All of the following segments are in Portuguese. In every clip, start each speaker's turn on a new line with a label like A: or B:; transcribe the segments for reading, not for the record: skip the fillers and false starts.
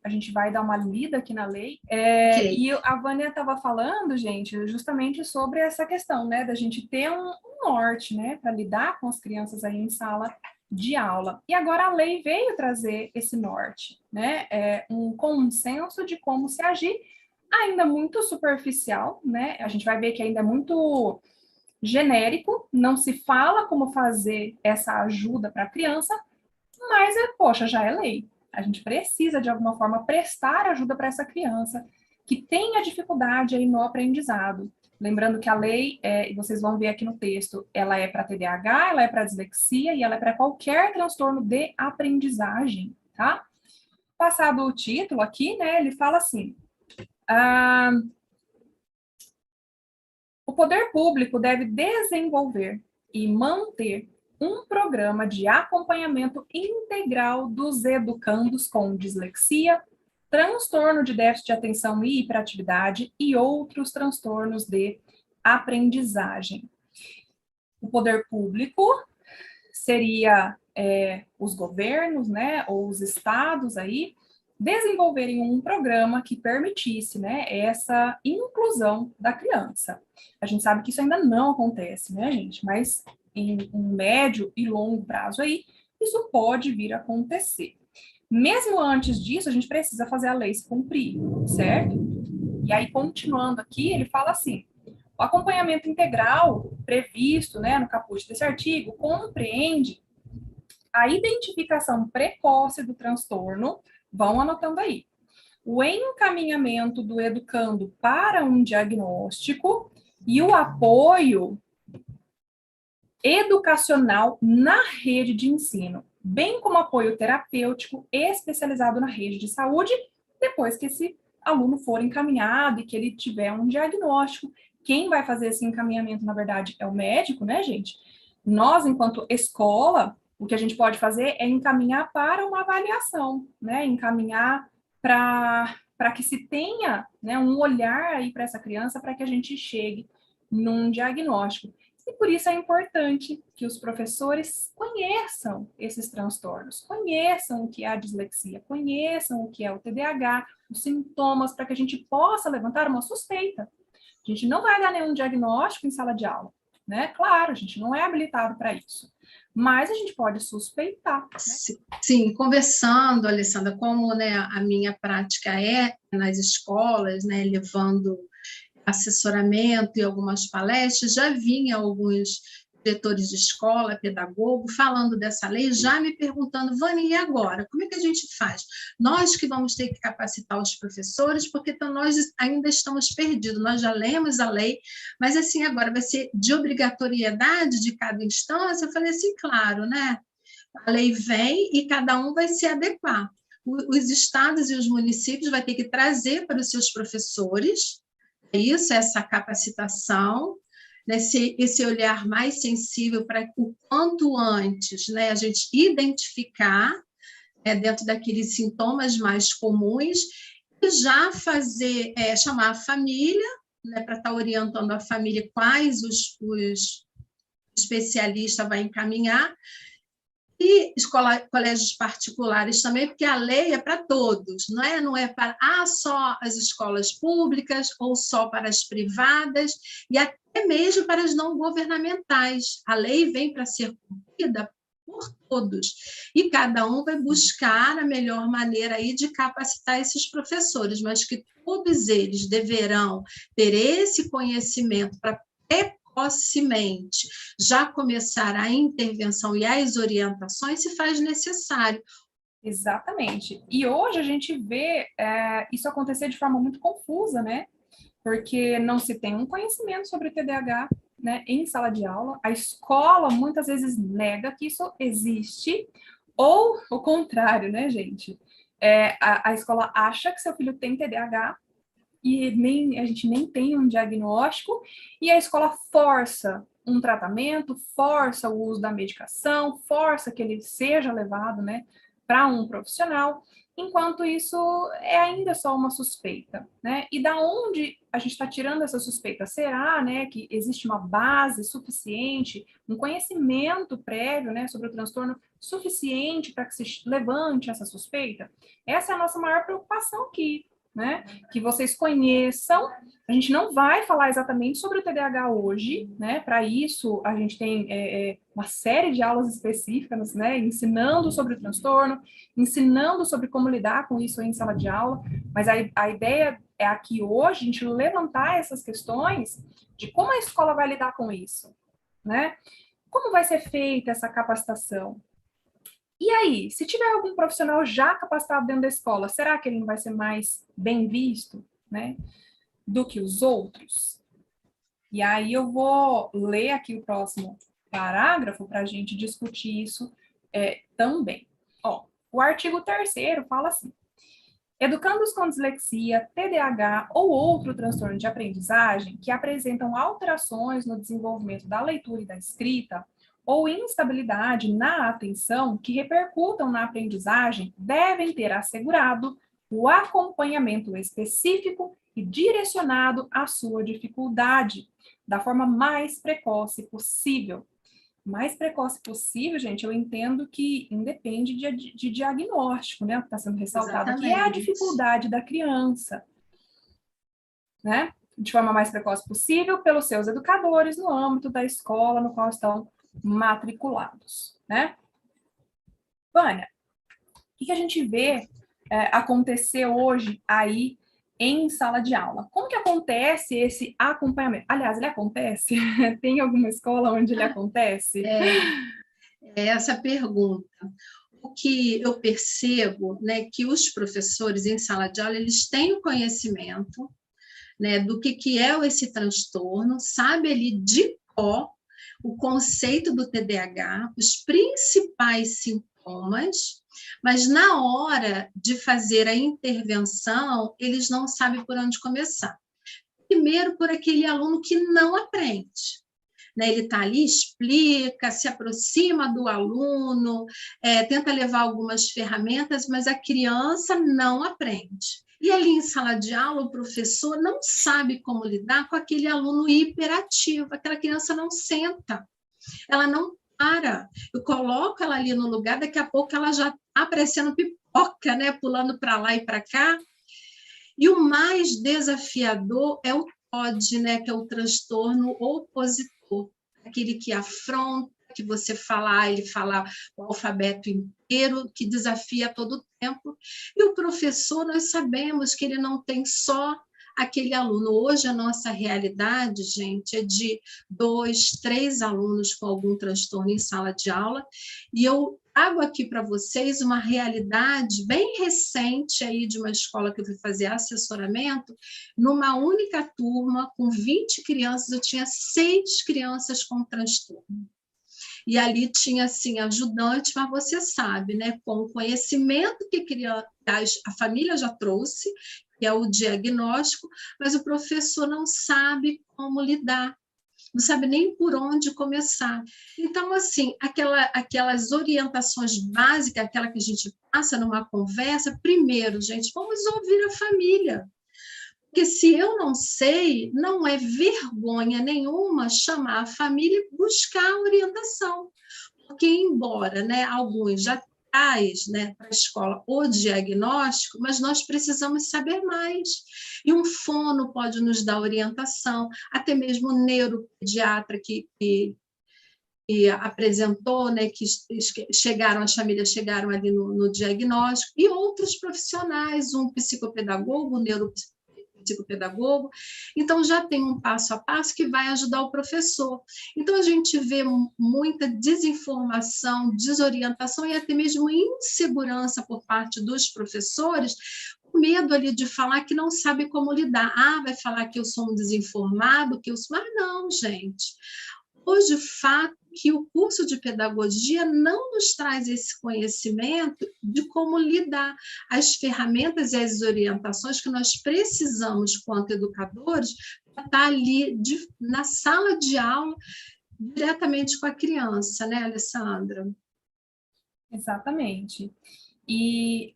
A: a gente vai dar uma lida aqui na lei.
B: Ok.
A: E a Vânia estava falando, gente, justamente sobre essa questão, né, da gente ter um norte, né, para lidar com as crianças aí em sala de aula. E agora a lei veio trazer esse norte, né, um consenso de como se agir, ainda muito superficial, né, a gente vai ver que ainda é muito genérico, não se fala como fazer essa ajuda para a criança, mas, poxa, já é lei. A gente precisa, de alguma forma, prestar ajuda para essa criança que tenha dificuldade aí no aprendizado. Lembrando que a lei, e vocês vão ver aqui no texto, ela é para TDAH, ela é para dislexia e ela é para qualquer transtorno de aprendizagem, tá? Passado o título aqui, né, ele fala assim, o poder público deve desenvolver e manter um programa de acompanhamento integral dos educandos com dislexia, transtorno de déficit de atenção e hiperatividade e outros transtornos de aprendizagem. O poder público seria os governos, né, ou os estados aí, desenvolverem um programa que permitisse, né, essa inclusão da criança. A gente sabe que isso ainda não acontece, né, gente? Mas em um médio e longo prazo aí, isso pode vir a acontecer. Mesmo antes disso, a gente precisa fazer a lei se cumprir, certo? E aí, continuando aqui, ele fala assim, o acompanhamento integral previsto, né, no caput desse artigo compreende a identificação precoce do transtorno, vão anotando aí, o encaminhamento do educando para um diagnóstico e o apoio educacional na rede de ensino, bem como apoio terapêutico especializado na rede de saúde, depois que esse aluno for encaminhado e que ele tiver um diagnóstico. Quem vai fazer esse encaminhamento, na verdade, é o médico, né, gente? Nós, enquanto escola, o que a gente pode fazer é encaminhar para uma avaliação, né? Encaminhar para que se tenha, né, um olhar aí para essa criança, para que a gente chegue num diagnóstico. E por isso é importante que os professores conheçam esses transtornos, conheçam o que é a dislexia, conheçam o que é o TDAH, os sintomas, para que a gente possa levantar uma suspeita. A gente não vai dar nenhum diagnóstico em sala de aula, né? Claro, a gente não é habilitado para isso, mas a gente pode suspeitar, né?
B: Sim, conversando, Alessandra, como, né, a minha prática é nas escolas, né, levando assessoramento e algumas palestras, já vinha alguns diretores de escola, pedagogo, falando dessa lei, já me perguntando, Vânia, e agora? Como é que a gente faz? Nós que vamos ter que capacitar os professores, porque então nós ainda estamos perdidos, nós já lemos a lei, mas assim, agora vai ser de obrigatoriedade de cada instância? Eu falei assim, claro, né? A lei vem e cada um vai se adequar. Os estados e os municípios vai ter que trazer para os seus professores isso, essa capacitação, né, esse olhar mais sensível para o quanto antes, né, a gente identificar dentro daqueles sintomas mais comuns e já fazer, chamar a família, né, para estar orientando a família quais os especialistas vai encaminhar, e colégios particulares também, porque a lei é para todos, não é para só as escolas públicas ou só para as privadas, e até mesmo para as não governamentais. A lei vem para ser cumprida por todos, e cada um vai buscar a melhor maneira aí de capacitar esses professores, mas que todos eles deverão ter esse conhecimento para precocemente já começar a intervenção e as orientações se faz necessário.
A: Exatamente. E hoje a gente vê isso acontecer de forma muito confusa, né? Porque não se tem um conhecimento sobre o TDAH, né, em sala de aula. A escola muitas vezes nega que isso existe, ou o contrário, né, gente? A escola acha que seu filho tem TDAH e a gente nem tem um diagnóstico, e a escola força um tratamento, força o uso da medicação, força que ele seja levado, né, para um profissional. enquanto isso é ainda só uma suspeita, né? E da onde a gente está tirando essa suspeita? Será, né, que existe uma base suficiente, um conhecimento prévio, né, sobre o transtorno suficiente para que se levante essa suspeita? Essa é a nossa maior preocupação aqui, né? Que vocês conheçam. A gente não vai falar exatamente sobre o TDAH hoje, né? Para isso, a gente tem uma série de aulas específicas, né? Ensinando sobre o transtorno, ensinando sobre como lidar com isso em sala de aula, mas a ideia é aqui hoje a gente levantar essas questões de como a escola vai lidar com isso, né? Como vai ser feita essa capacitação? E aí, se tiver algum profissional já capacitado dentro da escola, será que ele não vai ser mais bem visto, né, do que os outros? E aí eu vou ler aqui o próximo parágrafo para a gente discutir isso também. Ó, o artigo 3º fala assim: educandos com dislexia, TDAH ou outro transtorno de aprendizagem que apresentam alterações no desenvolvimento da leitura e da escrita ou instabilidade na atenção que repercutam na aprendizagem devem ter assegurado o acompanhamento específico e direcionado à sua dificuldade, da forma mais precoce possível. Mais precoce possível, gente, eu entendo que independe de diagnóstico, né? O que está sendo ressaltado aqui é a
B: Exatamente.
A: dificuldade da criança, né? De forma mais precoce possível, pelos seus educadores no âmbito da escola no qual estão matriculados, né? Vânia, o que a gente vê acontecer hoje aí em sala de aula? Como que acontece esse acompanhamento? Aliás, ele acontece? Tem alguma escola onde ele acontece?
B: É essa pergunta. O que eu percebo, né, que os professores em sala de aula, eles têm o conhecimento, né, do que é esse transtorno, sabe ali de cor o conceito do TDAH, os principais sintomas, mas na hora de fazer a intervenção, eles não sabem por onde começar. Primeiro, por aquele aluno que não aprende. Né, ele está ali, explica, se aproxima do aluno, tenta levar algumas ferramentas, mas a criança não aprende. E ali em sala de aula, o professor não sabe como lidar com aquele aluno hiperativo, aquela criança não senta, ela não para. Eu coloco ela ali no lugar, daqui a pouco ela já está aparecendo pipoca, né, pulando para lá e para cá. E o mais desafiador é o TOD, né, que é o transtorno opositor, aquele que afronta, que você fala, ele fala o alfabeto inteiro, que desafia todo o tempo. E o professor, nós sabemos que ele não tem só aquele aluno. Hoje, a nossa realidade, gente, é de 2, 3 alunos com algum transtorno em sala de aula, e eu trago aqui para vocês uma realidade bem recente aí de uma escola que eu fui fazer assessoramento. Numa única turma, com 20 crianças, eu tinha 6 crianças com transtorno. E ali tinha, assim, ajudante, mas você sabe, né, com o conhecimento que a família já trouxe, que é o diagnóstico, mas o professor não sabe como lidar, não sabe nem por onde começar. Então, assim, aquelas orientações básicas, aquela que a gente passa numa conversa, primeiro, gente, vamos ouvir a família. Porque se eu não sei, não é vergonha nenhuma chamar a família e buscar orientação. Porque, embora, né, alguns já traz, né, para a escola o diagnóstico, mas nós precisamos saber mais. E um fono pode nos dar orientação, até mesmo o neuropediatra que apresentou, né, que chegaram, as famílias chegaram ali no diagnóstico, e outros profissionais, um psicopedagogo, um neuropsicopedagogo, então já tem um passo a passo que vai ajudar o professor. Então a gente vê muita desinformação, desorientação e até mesmo insegurança por parte dos professores, com medo ali de falar que não sabe como lidar. Ah, vai falar que eu sou um desinformado, que eu sou... Mas não, gente. Hoje, o fato que o curso de pedagogia não nos traz esse conhecimento de como lidar, as ferramentas e as orientações que nós precisamos, quanto educadores, para estar ali na sala de aula, diretamente com a criança, né, Alessandra?
A: Exatamente. E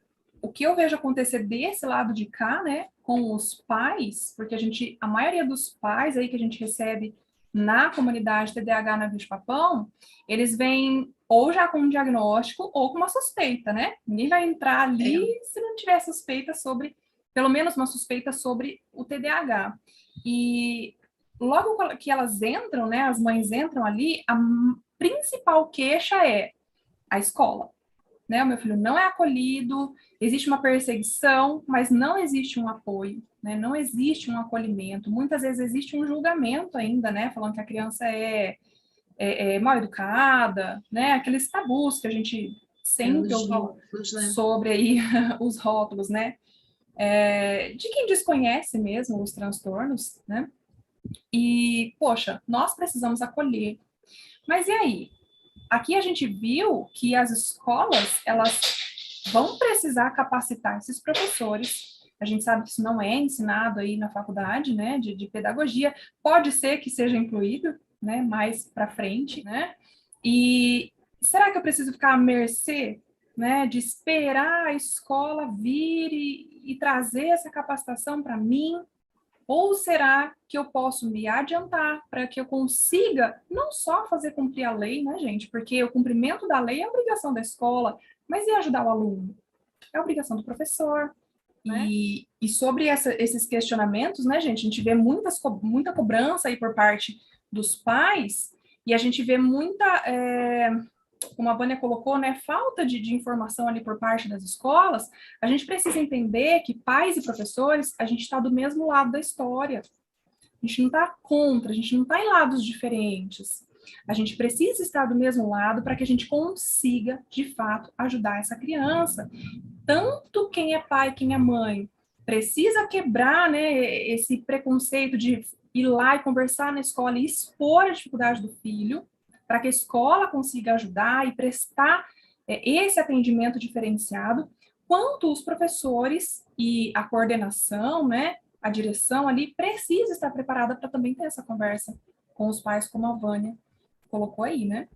A: o que eu vejo acontecer desse lado de cá, né, com os pais, porque a maioria dos pais aí que a gente recebe na comunidade TDAH na Bicho-Papão, eles vêm ou já com um diagnóstico ou com uma suspeita, né? Ninguém vai entrar ali se não tiver suspeita sobre, pelo menos uma suspeita sobre o TDAH. E logo que elas entram, né, as mães entram ali, a principal queixa é a escola. Né, o meu filho não é acolhido, existe uma perseguição, mas não existe um apoio, né, não existe um acolhimento. Muitas vezes existe um julgamento ainda, né, falando que a criança é mal educada, né, aqueles tabus que a gente sempre ouviu
B: rótulos, né?
A: sobre aí os rótulos, né, de quem desconhece mesmo os transtornos, né, e, poxa, nós precisamos acolher. Mas e aí? Aqui a gente viu que as escolas, elas vão precisar capacitar esses professores. A gente sabe que isso não é ensinado aí na faculdade, né, de pedagogia. Pode ser que seja incluído, né, mais para frente, né? E será que eu preciso ficar à mercê, né, de esperar a escola vir e trazer essa capacitação para mim? Ou será que eu posso me adiantar para que eu consiga não só fazer cumprir a lei, né, gente? Porque o cumprimento da lei é obrigação da escola, mas e ajudar o aluno? É obrigação do professor. Né? E sobre esses questionamentos, né, gente, a gente vê muita cobrança aí por parte dos pais e a gente vê muita, como a Vânia colocou, né, falta de informação ali por parte das escolas. A gente precisa entender que pais e professores, a gente está do mesmo lado da história. A gente não está contra, a gente não está em lados diferentes. A gente precisa estar do mesmo lado para que a gente consiga, de fato, ajudar essa criança. Tanto quem é pai, quem é mãe, precisa quebrar, né, esse preconceito de ir lá e conversar na escola e expor a dificuldade do filho, para que a escola consiga ajudar e prestar esse atendimento diferenciado, quanto os professores e a coordenação, né, a direção ali, precisa estar preparada para também ter essa conversa com os pais, como a Vânia colocou aí, né?